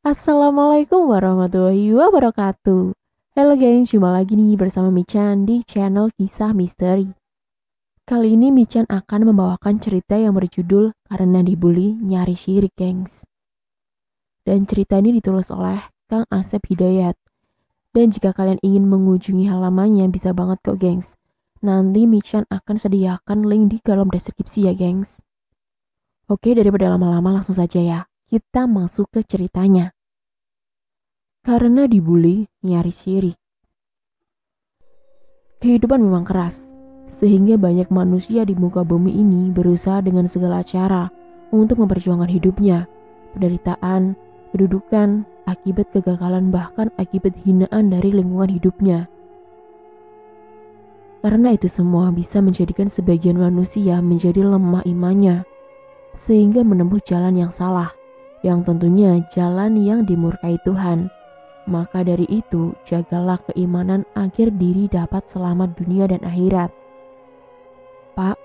Assalamualaikum warahmatullahi wabarakatuh. Halo geng, jumpa lagi nih bersama Michan di channel Kisah Misteri. Kali ini Michan akan membawakan cerita yang berjudul Karena Dibully Nyari Syirik, gengs. Dan cerita ini ditulis oleh Kang Asep Hidayat. Dan jika kalian ingin mengunjungi halamannya bisa banget kok, gengs. Nanti Michan akan sediakan link di kolom deskripsi ya, gengs. Oke, daripada lama-lama langsung saja ya. Kita masuk ke ceritanya. Karena dibully, nyari syirik. Kehidupan memang keras, sehingga banyak manusia di muka bumi ini berusaha dengan segala cara untuk memperjuangkan hidupnya, penderitaan, kedudukan, akibat kegagalan bahkan akibat hinaan dari lingkungan hidupnya. Karena itu semua bisa menjadikan sebagian manusia menjadi lemah imannya, sehingga menempuh jalan yang salah, yang tentunya jalan yang dimurkai Tuhan. Maka dari itu, jagalah keimanan agar diri dapat selamat dunia dan akhirat. Pak,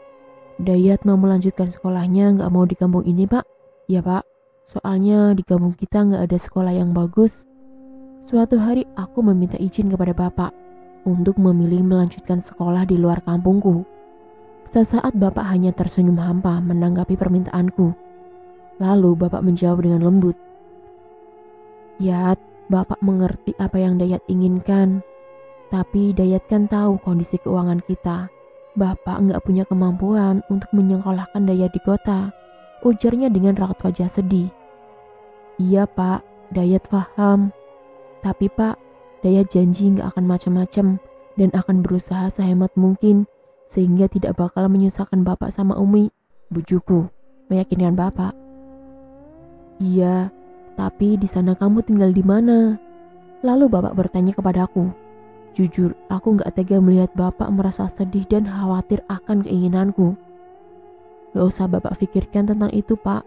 Dayat mau melanjutkan sekolahnya nggak mau di kampung ini, Pak? Ya, Pak. Soalnya di kampung kita nggak ada sekolah yang bagus. Suatu hari aku meminta izin kepada Bapak untuk memilih melanjutkan sekolah di luar kampungku. Sesaat Bapak hanya tersenyum hampa menanggapi permintaanku. Lalu Bapak menjawab dengan lembut, "Yat, Bapak mengerti apa yang Dayat inginkan, tapi Dayat kan tahu kondisi keuangan kita. Bapak nggak punya kemampuan untuk menyekolahkan Dayat di kota," ujarnya dengan raut wajah sedih. "Iya Pak, Dayat paham. Tapi Pak, Dayat janji nggak akan macam-macam dan akan berusaha sehemat mungkin sehingga tidak bakal menyusahkan Bapak sama Umi," bujuku, meyakinkan Bapak. "Iya, tapi di sana kamu tinggal di mana?" Lalu Bapak bertanya kepadaku. Jujur, aku gak tega melihat Bapak merasa sedih dan khawatir akan keinginanku. "Gak usah Bapak pikirkan tentang itu, Pak.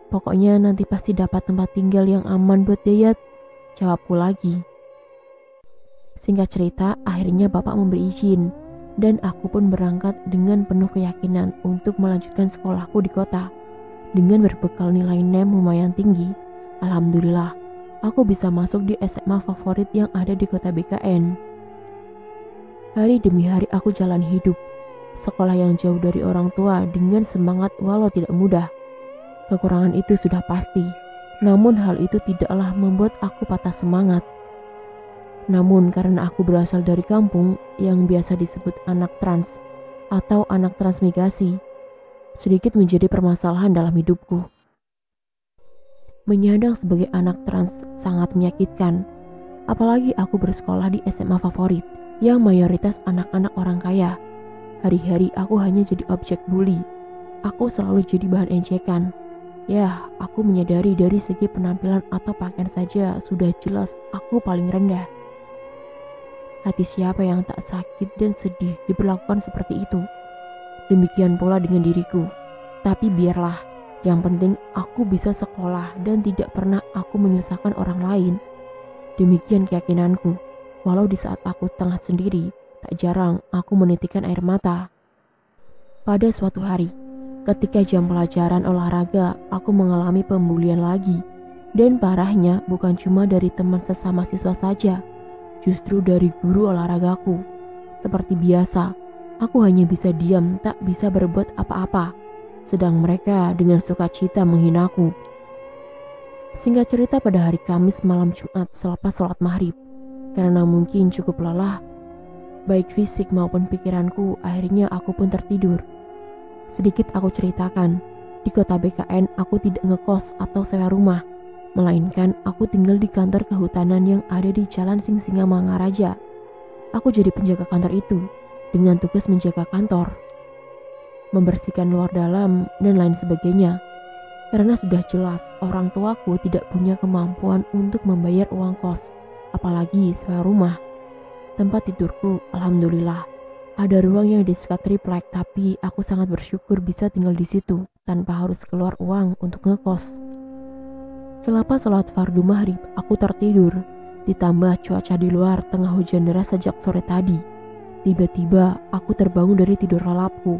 Pokoknya nanti pasti dapat tempat tinggal yang aman buat Dayat," jawabku lagi. Singkat cerita, akhirnya Bapak memberi izin dan aku pun berangkat dengan penuh keyakinan untuk melanjutkan sekolahku di kota. Dengan berbekal nilai NEM lumayan tinggi, alhamdulillah, aku bisa masuk di SMA favorit yang ada di kota BKN. Hari demi hari aku jalan hidup, sekolah yang jauh dari orang tua dengan semangat walau tidak mudah. Kekurangan itu sudah pasti, namun hal itu tidaklah membuat aku patah semangat. Namun karena aku berasal dari kampung yang biasa disebut anak trans atau anak transmigrasi, sedikit menjadi permasalahan dalam hidupku. Menyandang sebagai anak trans sangat menyakitkan, apalagi aku bersekolah di SMA favorit yang mayoritas anak-anak orang kaya. Hari-hari aku hanya jadi objek bully. Aku selalu jadi bahan ejekan. Ya, aku menyadari dari segi penampilan atau pakaian saja sudah jelas aku paling rendah. Hati siapa yang tak sakit dan sedih diperlakukan seperti itu? Demikian pula dengan diriku. Tapi biarlah, yang penting aku bisa sekolah dan tidak pernah aku menyusahkan orang lain. Demikian keyakinanku. Walau di saat aku tengah sendiri, tak jarang aku menitikkan air mata. Pada suatu hari, ketika jam pelajaran olahraga, aku mengalami pembulian lagi. Dan parahnya bukan cuma dari teman sesama siswa saja, justru dari guru olahragaku. Seperti biasa, aku hanya bisa diam, tak bisa berbuat apa-apa. Sedang mereka dengan sukacita menghinaku. Singkat cerita, pada hari Kamis malam Jumat selepas sholat maghrib, karena mungkin cukup lelah, baik fisik maupun pikiranku, akhirnya aku pun tertidur. Sedikit aku ceritakan, di kota BKN aku tidak ngekos atau sewa rumah, melainkan aku tinggal di kantor kehutanan yang ada di Jalan Singsinga Mangaraja. Aku jadi penjaga kantor itu, dengan tugas menjaga kantor, membersihkan luar dalam, dan lain sebagainya. Karena sudah jelas orang tuaku tidak punya kemampuan untuk membayar uang kos, apalagi sewa rumah. Tempat tidurku, alhamdulillah, ada ruang yang disekat triplek, tapi aku sangat bersyukur bisa tinggal di situ tanpa harus keluar uang untuk ngekos. Selepas sholat fardu maghrib, aku tertidur. Ditambah cuaca di luar tengah hujan deras sejak sore tadi. Tiba-tiba aku terbangun dari tidur lelapku.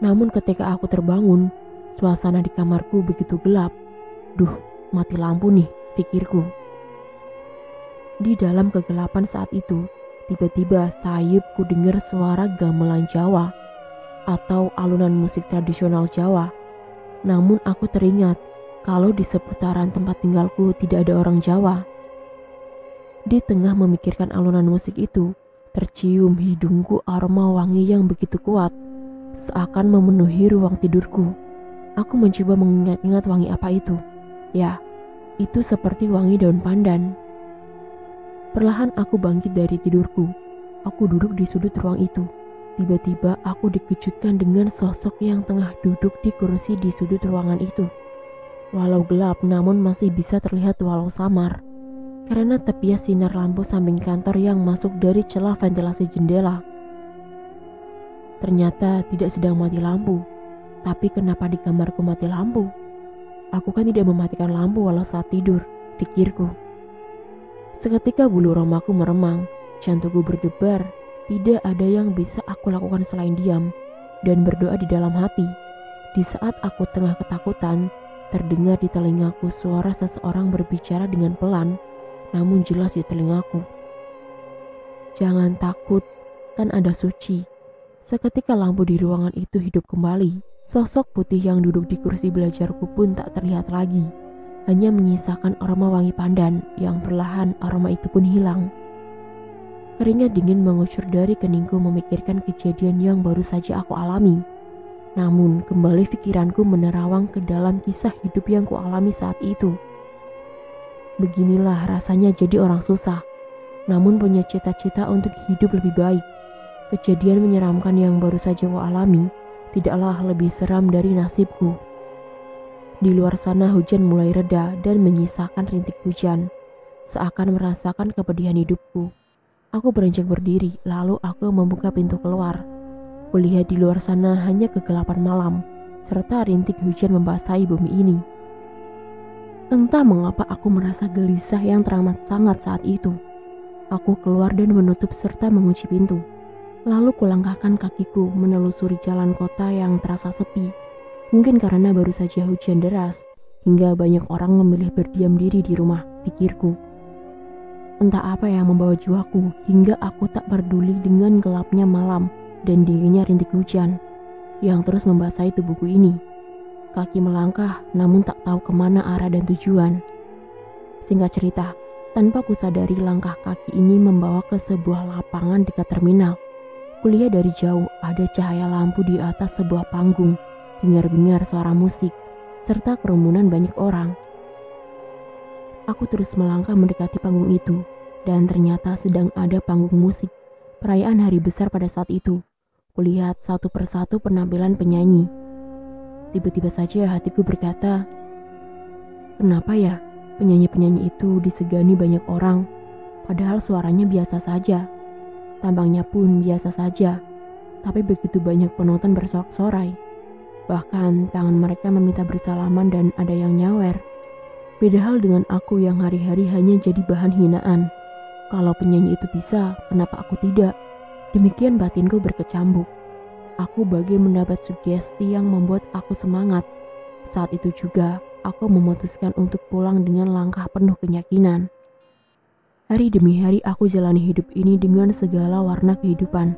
Namun ketika aku terbangun, suasana di kamarku begitu gelap. Duh, mati lampu nih, pikirku. Di dalam kegelapan saat itu, tiba-tiba sayup ku dengar suara gamelan Jawa atau alunan musik tradisional Jawa. Namun aku teringat kalau di seputaran tempat tinggalku tidak ada orang Jawa. Di tengah memikirkan alunan musik itu, tercium hidungku aroma wangi yang begitu kuat, seakan memenuhi ruang tidurku. Aku mencoba mengingat-ingat wangi apa itu. Ya, itu seperti wangi daun pandan. Perlahan aku bangkit dari tidurku. Aku duduk di sudut ruang itu. Tiba-tiba aku dikejutkan dengan sosok yang tengah duduk di kursi di sudut ruangan itu. Walau gelap namun masih bisa terlihat walau samar, karena tepias sinar lampu samping kantor yang masuk dari celah ventilasi jendela. Ternyata tidak sedang mati lampu. Tapi kenapa di kamarku mati lampu? Aku kan tidak mematikan lampu walau saat tidur, pikirku. Seketika bulu ramaku meremang, jantungku berdebar. Tidak ada yang bisa aku lakukan selain diam dan berdoa di dalam hati. Di saat aku tengah ketakutan, terdengar di telingaku suara seseorang berbicara dengan pelan, namun jelas di telingaku. Jangan takut, kan ada suci. Seketika lampu di ruangan itu hidup kembali. Sosok putih yang duduk di kursi belajarku pun tak terlihat lagi. Hanya menyisakan aroma wangi pandan yang perlahan aroma itu pun hilang. Keringat dingin mengucur dari keningku memikirkan kejadian yang baru saja aku alami. Namun kembali pikiranku menerawang ke dalam kisah hidup yang kualami saat itu. Beginilah rasanya jadi orang susah, namun punya cita-cita untuk hidup lebih baik. Kejadian menyeramkan yang baru saja kualami tidaklah lebih seram dari nasibku. Di luar sana hujan mulai reda dan menyisakan rintik hujan, seakan merasakan kepedihan hidupku. Aku beranjak berdiri, lalu aku membuka pintu keluar. Kulihat di luar sana hanya kegelapan malam, serta rintik hujan membasahi bumi ini. Entah mengapa aku merasa gelisah yang teramat sangat saat itu. Aku keluar dan menutup serta mengunci pintu. Lalu kulangkahkan kakiku menelusuri jalan kota yang terasa sepi. Mungkin karena baru saja hujan deras, hingga banyak orang memilih berdiam diri di rumah, pikirku. Entah apa yang membawa jiwaku hingga aku tak peduli dengan gelapnya malam dan dinginnya rintik hujan yang terus membasahi tubuhku ini. Kaki melangkah namun tak tahu kemana arah dan tujuan. Singkat cerita, tanpa kusadari langkah kaki ini membawa ke sebuah lapangan dekat terminal. Kulihat dari jauh ada cahaya lampu di atas sebuah panggung. Dengar-dengar suara musik, serta kerumunan banyak orang. Aku terus melangkah mendekati panggung itu, dan ternyata sedang ada panggung musik, perayaan hari besar pada saat itu. Kulihat satu persatu penampilan penyanyi. Tiba-tiba saja hatiku berkata, kenapa ya penyanyi-penyanyi itu disegani banyak orang, padahal suaranya biasa saja, tampangnya pun biasa saja, tapi begitu banyak penonton bersorak-sorai. Bahkan tangan mereka meminta bersalaman dan ada yang nyawer. Beda hal dengan aku yang hari-hari hanya jadi bahan hinaan. Kalau penyanyi itu bisa, kenapa aku tidak? Demikian batinku berkecambuk. Aku bagai mendapat sugesti yang membuat aku semangat. Saat itu juga, aku memutuskan untuk pulang dengan langkah penuh keyakinan. Hari demi hari aku jalani hidup ini dengan segala warna kehidupan.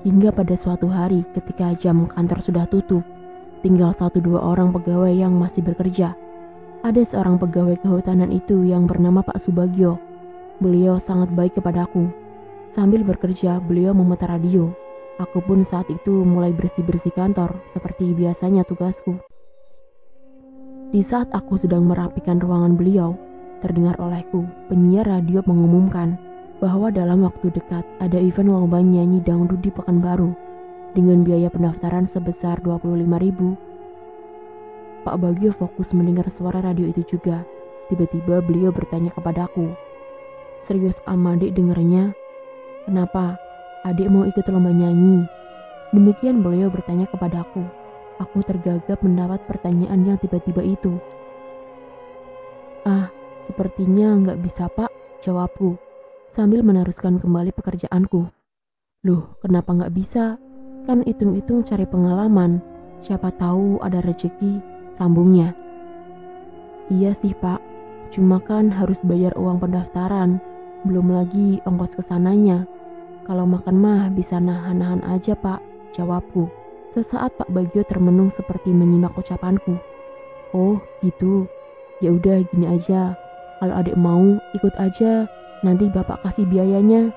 Hingga pada suatu hari ketika jam kantor sudah tutup, tinggal 1-2 orang pegawai yang masih bekerja. Ada seorang pegawai kehutanan itu yang bernama Pak Subagio. Beliau sangat baik kepadaku. Sambil bekerja, beliau memutar radio. Aku pun saat itu mulai bersih-bersih kantor seperti biasanya tugasku. Di saat aku sedang merapikan ruangan beliau, terdengar olehku penyiar radio mengumumkan bahwa dalam waktu dekat ada event lomba nyanyi dangdut di Pekanbaru dengan biaya pendaftaran sebesar 25.000. Pak Bagio fokus mendengar suara radio itu juga. Tiba-tiba beliau bertanya kepadaku, serius adik dengernya? Kenapa? Adik mau ikut lomba nyanyi? Demikian beliau bertanya kepadaku. Aku tergagap mendapat pertanyaan yang tiba-tiba itu. Sepertinya nggak bisa pak, jawabku, sambil meneruskan kembali pekerjaanku. Loh, kenapa nggak bisa? Kan hitung-hitung cari pengalaman, siapa tahu ada rezeki, sambungnya. Iya sih pak, Cuma kan harus bayar uang pendaftaran, belum lagi ongkos kesananya. Kalau makan mah bisa nahan-nahan aja pak, jawabku. Sesaat Pak Bagio termenung seperti menyimak ucapanku. Oh gitu, ya udah gini aja. Kalau adik mau ikut aja, nanti bapak kasih biayanya.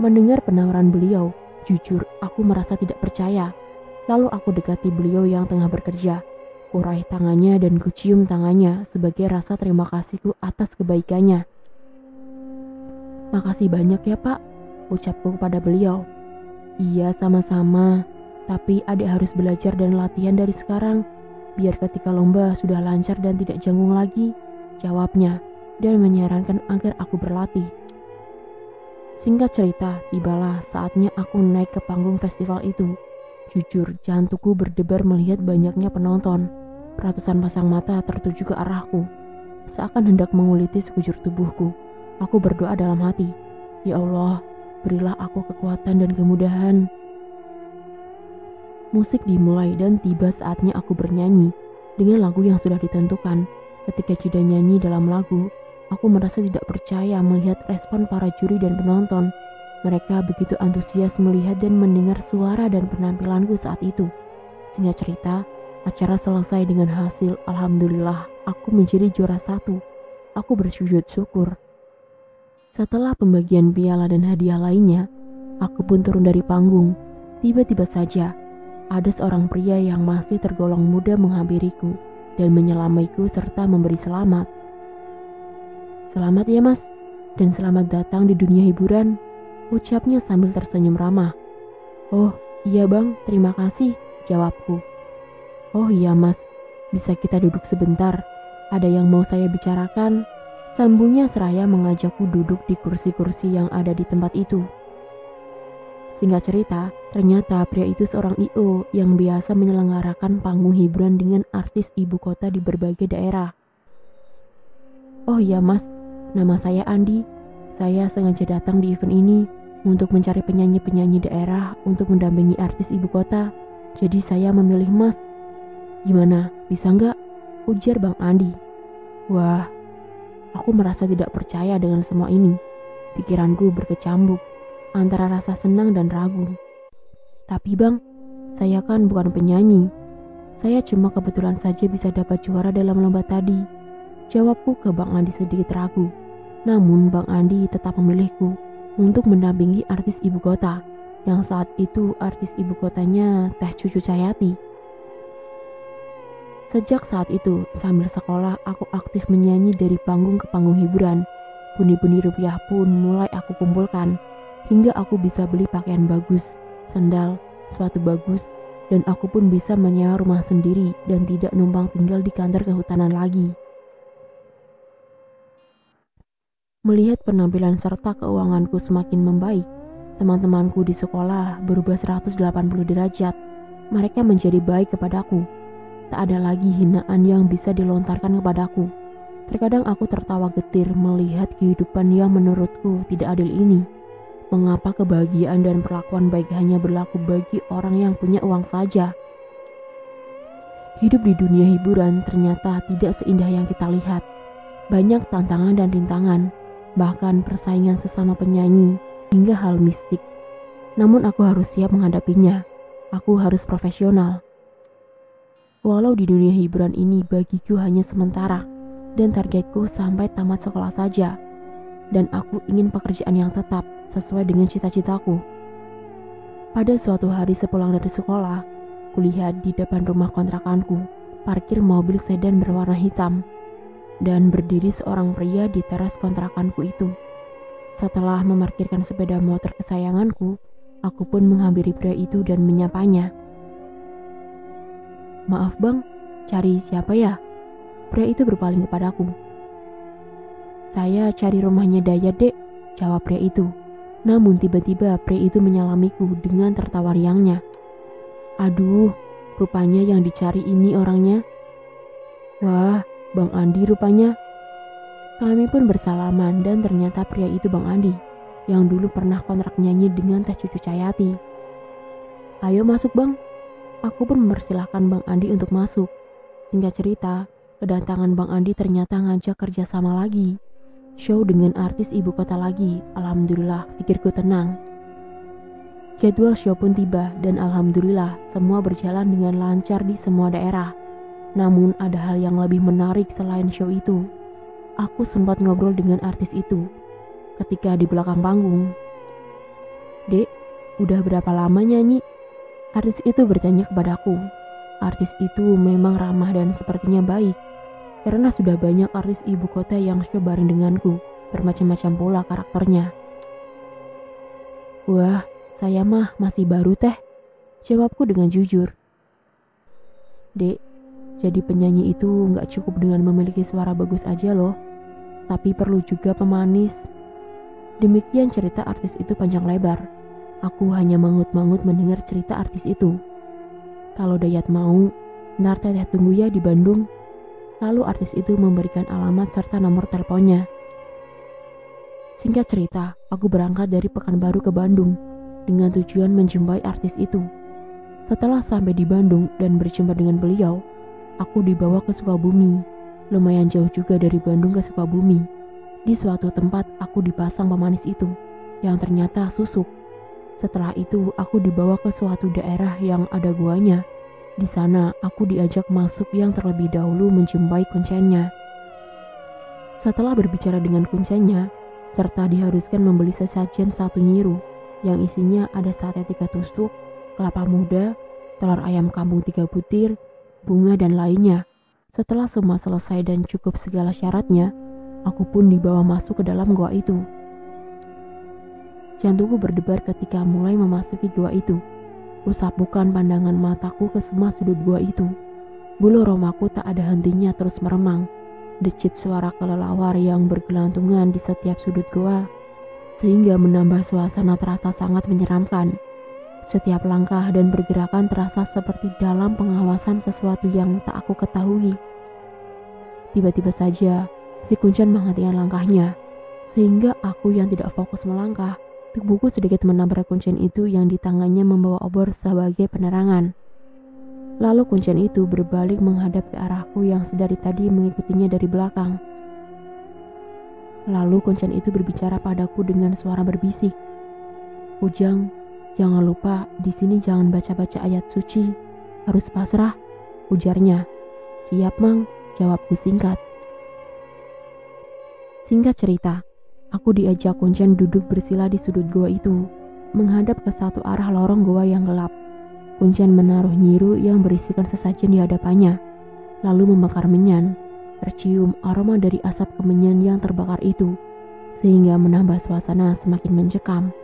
Mendengar penawaran beliau, jujur aku merasa tidak percaya. Lalu aku dekati beliau yang tengah bekerja. Kuraih tangannya dan kucium tangannya sebagai rasa terima kasihku atas kebaikannya. Makasih banyak ya pak, ucapku kepada beliau. Iya sama-sama, tapi adik harus belajar dan latihan dari sekarang, biar ketika lomba sudah lancar dan tidak janggung lagi, jawabnya, dan menyarankan agar aku berlatih. Singkat cerita, tibalah saatnya aku naik ke panggung festival itu. Jujur, jantungku berdebar melihat banyaknya penonton. Ratusan pasang mata tertuju ke arahku, seakan hendak menguliti sekujur tubuhku. Aku berdoa dalam hati, ya Allah, berilah aku kekuatan dan kemudahan. Musik dimulai dan tiba saatnya aku bernyanyi dengan lagu yang sudah ditentukan. Ketika jeda nyanyi dalam lagu, aku merasa tidak percaya melihat respon para juri dan penonton. Mereka begitu antusias melihat dan mendengar suara dan penampilanku saat itu. Singkat cerita, acara selesai dengan hasil alhamdulillah aku menjadi juara 1. Aku bersujud syukur. Setelah pembagian piala dan hadiah lainnya, aku pun turun dari panggung. Tiba-tiba saja, ada seorang pria yang masih tergolong muda menghampiriku dan menyelamiku serta memberi selamat. Selamat ya mas, dan selamat datang di dunia hiburan, ucapnya sambil tersenyum ramah. Oh iya bang, terima kasih, jawabku. Oh iya mas, bisa kita duduk sebentar, ada yang mau saya bicarakan, sambungnya seraya mengajakku duduk di kursi-kursi yang ada di tempat itu. Singkat cerita, ternyata pria itu seorang I.O. yang biasa menyelenggarakan panggung hiburan dengan artis ibu kota di berbagai daerah. Oh iya mas, nama saya Andi. Saya sengaja datang di event ini untuk mencari penyanyi-penyanyi daerah untuk mendampingi artis ibu kota. Jadi saya memilih mas. Gimana, bisa nggak? Ujar Bang Andi. Wah, aku merasa tidak percaya dengan semua ini. Pikiranku berkecambuk antara rasa senang dan ragu. Tapi bang, saya kan bukan penyanyi. Saya cuma kebetulan saja bisa dapat juara dalam lomba tadi. Jawabku ke Bang Andi sedikit ragu. Namun Bang Andi tetap memilihku untuk mendampingi artis ibu kota, yang saat itu artis ibu kotanya Teh Cucu Cahyati. Sejak saat itu, sambil sekolah aku aktif menyanyi dari panggung ke panggung hiburan. Pundi-pundi rupiah pun mulai aku kumpulkan, hingga aku bisa beli pakaian bagus, sandal, sepatu bagus, dan aku pun bisa menyewa rumah sendiri dan tidak numpang tinggal di kantor kehutanan lagi. Melihat penampilan serta keuanganku semakin membaik, teman-temanku di sekolah berubah 180 derajat. Mereka menjadi baik kepadaku. Tak ada lagi hinaan yang bisa dilontarkan kepadaku. Terkadang aku tertawa getir melihat kehidupan yang menurutku tidak adil ini. Mengapa kebahagiaan dan perlakuan baik hanya berlaku bagi orang yang punya uang saja? Hidup di dunia hiburan ternyata tidak seindah yang kita lihat. Banyak tantangan dan rintangan, bahkan persaingan sesama penyanyi, hingga hal mistik. Namun aku harus siap menghadapinya. Aku harus profesional. Walau di dunia hiburan ini bagiku hanya sementara, dan targetku sampai tamat sekolah saja. Dan aku ingin pekerjaan yang tetap sesuai dengan cita-citaku. Pada suatu hari sepulang dari sekolah, kulihat di depan rumah kontrakanku parkir mobil sedan berwarna hitam, dan berdiri seorang pria di teras kontrakanku itu. Setelah memarkirkan sepeda motor kesayanganku, aku pun menghampiri pria itu dan menyapanya. Maaf bang, cari siapa ya? Pria itu berpaling kepadaku. Saya cari rumahnya Dayat dek, jawab pria itu. Namun tiba-tiba pria itu menyalamiku dengan tertawa riangnya. Aduh, rupanya yang dicari ini orangnya. Wah, Bang Andi rupanya. Kami pun bersalaman dan ternyata pria itu Bang Andi, yang dulu pernah kontrak nyanyi dengan Teh Cucu Cahyati. Ayo masuk bang. Aku pun mempersilahkan Bang Andi untuk masuk. Singkat cerita, kedatangan Bang Andi ternyata ngajak kerjasama lagi. Show dengan artis ibu kota lagi. Alhamdulillah, pikirku tenang. Jadwal show pun tiba dan alhamdulillah semua berjalan dengan lancar di semua daerah. Namun ada hal yang lebih menarik selain show itu. Aku sempat ngobrol dengan artis itu. Ketika di belakang panggung, "Dek, udah berapa lama nyanyi?" Artis itu bertanya kepadaku. Artis itu memang ramah dan sepertinya baik. Karena sudah banyak artis ibu kota yang show bareng denganku, bermacam-macam pola karakternya. "Wah, saya mah masih baru teh," jawabku dengan jujur. "Dek, jadi penyanyi itu gak cukup dengan memiliki suara bagus aja loh, tapi perlu juga pemanis." Demikian cerita artis itu panjang lebar. Aku hanya mangut-mangut mendengar cerita artis itu. "Kalau Dayat mau, ntar teteh tunggu ya di Bandung." Lalu artis itu memberikan alamat serta nomor teleponnya. Singkat cerita, aku berangkat dari Pekanbaru ke Bandung dengan tujuan menjumpai artis itu. Setelah sampai di Bandung dan berjumpa dengan beliau, aku dibawa ke Sukabumi. Lumayan jauh juga dari Bandung ke Sukabumi. Di suatu tempat aku dipasang pemanis itu, yang ternyata susuk. Setelah itu aku dibawa ke suatu daerah yang ada guanya. Di sana aku diajak masuk yang terlebih dahulu menjumpai kuncennya. Setelah berbicara dengan kuncennya, serta diharuskan membeli sesajen 1 nyiru, yang isinya ada sate 3 tusuk, kelapa muda, telur ayam kampung 3 butir, bunga dan lainnya. Setelah semua selesai dan cukup segala syaratnya, aku pun dibawa masuk ke dalam gua itu. Jantungku berdebar ketika mulai memasuki gua itu. Kusapukan pandangan mataku ke semua sudut gua itu. Bulu romaku tak ada hentinya terus meremang. Decit suara kelelawar yang bergelantungan di setiap sudut gua, sehingga menambah suasana terasa sangat menyeramkan. Setiap langkah dan pergerakan terasa seperti dalam pengawasan sesuatu yang tak aku ketahui. Tiba-tiba saja, si kuncen menghentikan langkahnya, sehingga aku yang tidak fokus melangkah, tubuhku sedikit menabrak kuncen itu yang di tangannya membawa obor sebagai penerangan. Lalu kuncen itu berbalik menghadap ke arahku yang sedari tadi mengikutinya dari belakang. Lalu kuncen itu berbicara padaku dengan suara berbisik. "Ujang, jangan lupa di sini jangan baca-baca ayat suci, harus pasrah," ujarnya. "Siap, Mang," jawabku singkat. Singkat cerita, aku diajak kuncen duduk bersila di sudut gua itu, menghadap ke satu arah lorong gua yang gelap. Kuncen menaruh nyiru yang berisikan sesajen di hadapannya, lalu membakar menyan. Tercium aroma dari asap kemenyan yang terbakar itu, sehingga menambah suasana semakin mencekam.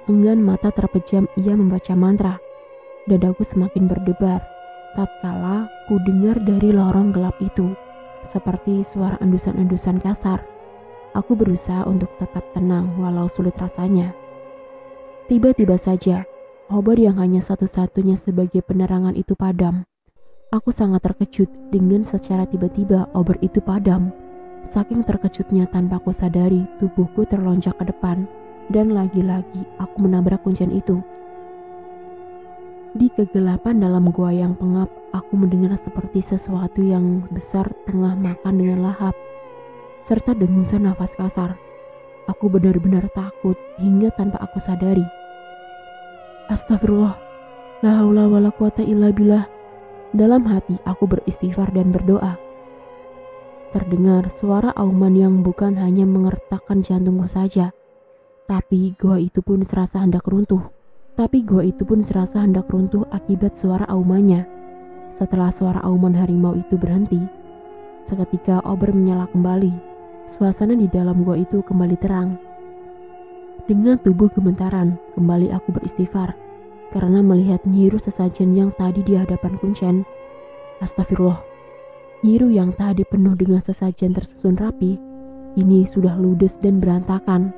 Enggan mata terpejam ia membaca mantra. Dadaku semakin berdebar, tatkala ku dengar dari lorong gelap itu, seperti suara endusan-endusan kasar. Aku berusaha untuk tetap tenang walau sulit rasanya. Tiba-tiba saja, obor yang hanya satu-satunya sebagai penerangan itu padam. Aku sangat terkejut dengan secara tiba-tiba obor itu padam. Saking terkejutnya tanpa aku sadari, tubuhku terlonjak ke depan dan lagi-lagi aku menabrak kuncen itu. Di kegelapan dalam gua yang pengap, aku mendengar seperti sesuatu yang besar tengah makan dengan lahap, serta dengusan nafas kasar. Aku benar-benar takut hingga tanpa aku sadari. Astagfirullah, la haula wala quwata illa billah. Dalam hati aku beristighfar dan berdoa. Terdengar suara auman yang bukan hanya mengertakkan jantungku saja, tapi gua itu pun serasa hendak runtuh. Akibat suara aumannya. Setelah suara auman harimau itu berhenti, seketika obor menyala kembali. Suasana di dalam gua itu kembali terang. Dengan tubuh gemetaran, kembali aku beristighfar karena melihat nyiru sesajen yang tadi di hadapan kuncen. Astagfirullah, nyiru yang tadi penuh dengan sesajen tersusun rapi, ini sudah ludes dan berantakan.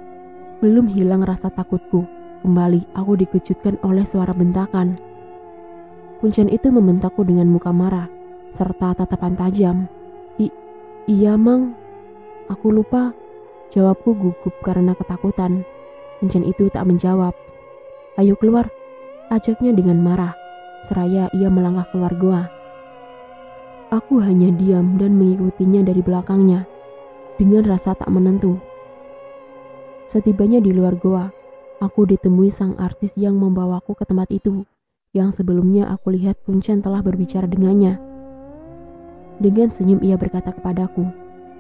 Belum hilang rasa takutku, kembali aku dikejutkan oleh suara bentakan. Kuncen itu membentakku dengan muka marah, serta tatapan tajam. Iya, Mang. Aku lupa, jawabku gugup karena ketakutan. Kuncen itu tak menjawab. Ayo keluar, ajaknya dengan marah, seraya ia melangkah keluar gua. Aku hanya diam dan mengikutinya dari belakangnya dengan rasa tak menentu. Setibanya di luar goa, aku ditemui sang artis yang membawaku ke tempat itu, yang sebelumnya aku lihat Kuncen telah berbicara dengannya. Dengan senyum ia berkata kepadaku,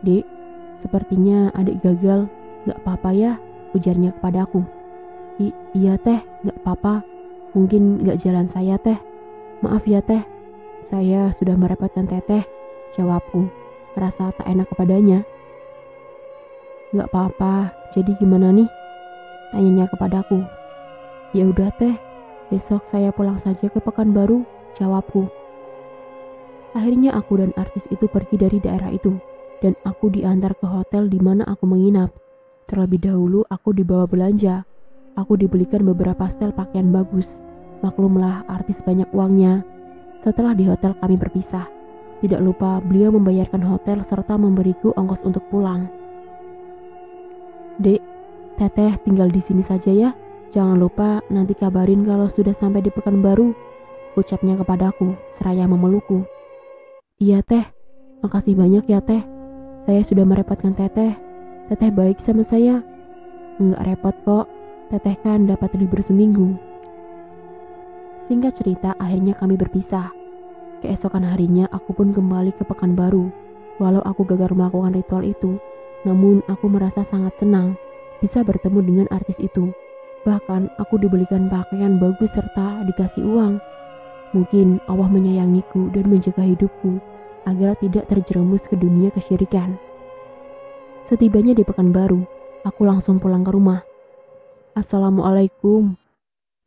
"Dek, sepertinya adik gagal, gak apa-apa ya," ujarnya kepadaku. Iya teh, gak apa-apa, mungkin gak jalan saya teh. Maaf ya teh, saya sudah merepotkan teteh, jawabku, merasa tak enak kepadanya. Gak apa-apa, jadi gimana nih? Tanyanya kepadaku. Ya udah teh, besok saya pulang saja ke Pekanbaru, jawabku. Akhirnya aku dan artis itu pergi dari daerah itu, dan aku diantar ke hotel di mana aku menginap. Terlebih dahulu aku dibawa belanja. Aku dibelikan beberapa setel pakaian bagus. Maklumlah artis banyak uangnya. Setelah di hotel kami berpisah. Tidak lupa beliau membayarkan hotel serta memberiku ongkos untuk pulang. Dek, teteh tinggal di sini saja ya. Jangan lupa nanti kabarin kalau sudah sampai di Pekanbaru, ucapnya kepadaku seraya memelukku. Iya teh, makasih banyak ya teh. Saya sudah merepotkan teteh. Teteh baik sama saya. Enggak repot kok, teteh kan dapat libur seminggu. Singkat cerita, akhirnya kami berpisah. Keesokan harinya aku pun kembali ke Pekanbaru. Walau aku gagal melakukan ritual itu, namun aku merasa sangat senang bisa bertemu dengan artis itu. Bahkan aku dibelikan pakaian bagus serta dikasih uang. Mungkin Allah menyayangiku dan menjaga hidupku agar tidak terjerumus ke dunia kesyirikan. Setibanya di Pekanbaru, aku langsung pulang ke rumah. Assalamualaikum,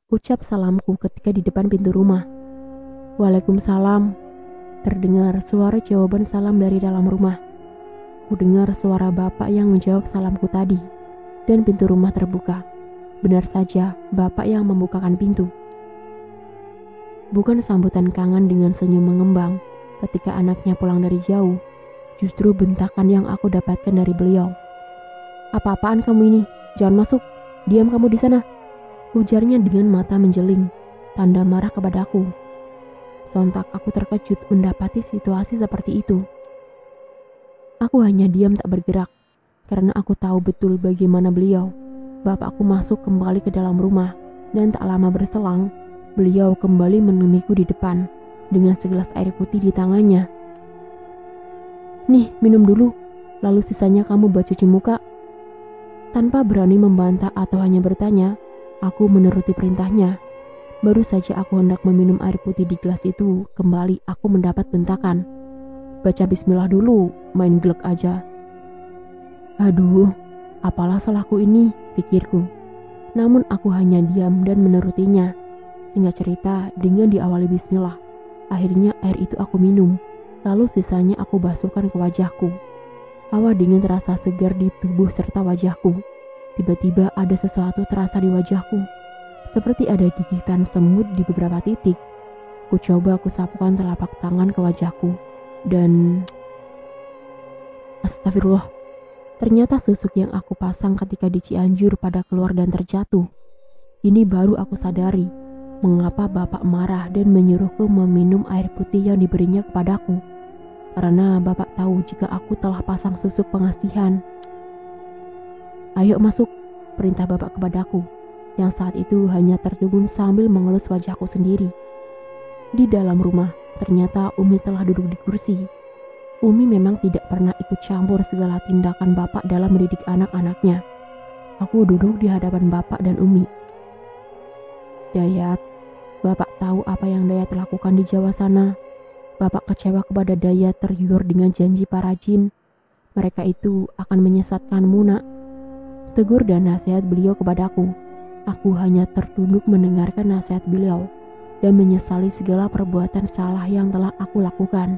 ucap salamku ketika di depan pintu rumah. Waalaikumsalam, terdengar suara jawaban salam dari dalam rumah. Kudengar suara bapak yang menjawab salamku tadi, dan pintu rumah terbuka. Benar saja, bapak yang membukakan pintu. Bukan sambutan kangen dengan senyum mengembang ketika anaknya pulang dari jauh, justru bentakan yang aku dapatkan dari beliau. Apa-apaan kamu ini? Jangan masuk, diam kamu di sana, ujarnya dengan mata menjeling, tanda marah kepadaku. Sontak aku terkejut mendapati situasi seperti itu. Aku hanya diam tak bergerak, karena aku tahu betul bagaimana beliau. Bapakku masuk kembali ke dalam rumah, dan tak lama berselang, beliau kembali menemuiku di depan, dengan segelas air putih di tangannya. Nih, minum dulu, lalu sisanya kamu buat cuci muka. Tanpa berani membantah atau hanya bertanya, aku menuruti perintahnya. Baru saja aku hendak meminum air putih di gelas itu, kembali aku mendapat bentakan. Baca bismillah dulu, main glek aja. Aduh, apalah salahku ini, pikirku. Namun aku hanya diam dan menurutinya. Singkat cerita, dengan diawali bismillah, akhirnya air itu aku minum. Lalu sisanya aku basuhkan ke wajahku. Hawa dingin terasa segar di tubuh serta wajahku. Tiba-tiba ada sesuatu terasa di wajahku. Seperti ada gigitan semut di beberapa titik. Ku coba sapukan telapak tangan ke wajahku. Dan astagfirullah, ternyata susuk yang aku pasang ketika di Cianjur pada keluar dan terjatuh. Ini baru aku sadari mengapa bapak marah dan menyuruhku meminum air putih yang diberinya kepadaku. Karena bapak tahu jika aku telah pasang susuk pengasihan. Ayo masuk, perintah bapak kepadaku, yang saat itu hanya tertegun sambil mengelus wajahku sendiri. Di dalam rumah, ternyata Umi telah duduk di kursi. Umi memang tidak pernah ikut campur segala tindakan bapak dalam mendidik anak-anaknya. Aku duduk di hadapan bapak dan Umi. Dayat, bapak tahu apa yang Dayat lakukan di Jawa sana. Bapak kecewa kepada Dayat tergiur dengan janji para jin. Mereka itu akan menyesatkanmu, nak. Tegur dan nasihat beliau kepadaku. Aku hanya tertunduk mendengarkan nasihat beliau dan menyesali segala perbuatan salah yang telah aku lakukan.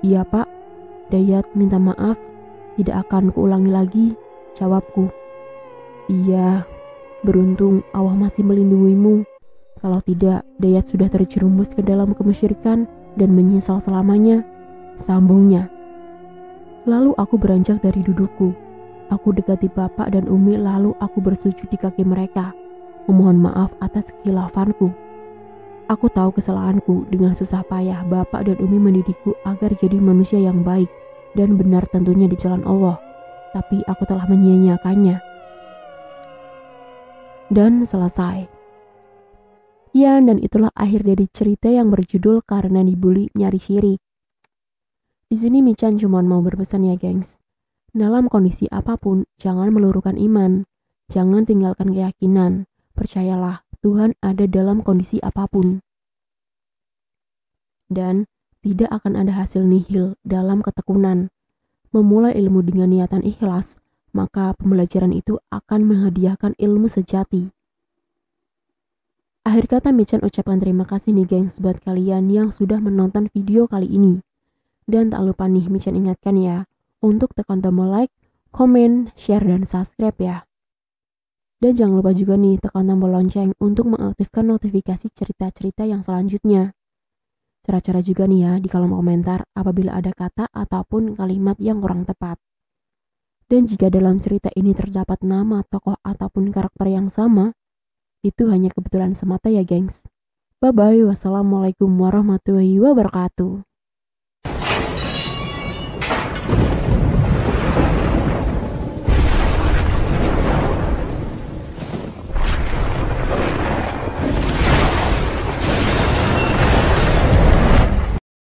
Iya pak, Dayat minta maaf, tidak akan kuulangi lagi, jawabku. Iya, beruntung Allah masih melindungimu. Kalau tidak, Dayat sudah terjerumus ke dalam kemusyrikan dan menyesal selamanya, sambungnya. Lalu aku beranjak dari dudukku. Aku dekati bapak dan Umi, lalu aku bersujud di kaki mereka, memohon maaf atas kehilafanku. Aku tahu kesalahanku, dengan susah payah Bapak dan Umi mendidikku agar jadi manusia yang baik dan benar tentunya di jalan Allah. Tapi aku telah menyia-nyiakannya. Dan selesai. Sekian dan itulah akhir dari cerita yang berjudul Karena Dibully Nyari Syirik. Di sini Michan cuma mau berpesan ya gengs. Dalam kondisi apapun, jangan meluruhkan iman. Jangan tinggalkan keyakinan. Percayalah, Tuhan ada dalam kondisi apapun. Dan tidak akan ada hasil nihil dalam ketekunan. Memulai ilmu dengan niatan ikhlas, maka pembelajaran itu akan menghadiahkan ilmu sejati. Akhir kata Michan ucapkan terima kasih nih gengs buat kalian yang sudah menonton video kali ini. Dan tak lupa nih Michan ingatkan ya, untuk tekan tombol like, komen, share, dan subscribe ya. Dan jangan lupa juga nih tekan tombol lonceng untuk mengaktifkan notifikasi cerita-cerita yang selanjutnya. Cara-cara juga nih ya di kolom komentar apabila ada kata ataupun kalimat yang kurang tepat. Dan jika dalam cerita ini terdapat nama, tokoh, ataupun karakter yang sama, itu hanya kebetulan semata ya gengs. Bye-bye, wassalamualaikum warahmatullahi wabarakatuh.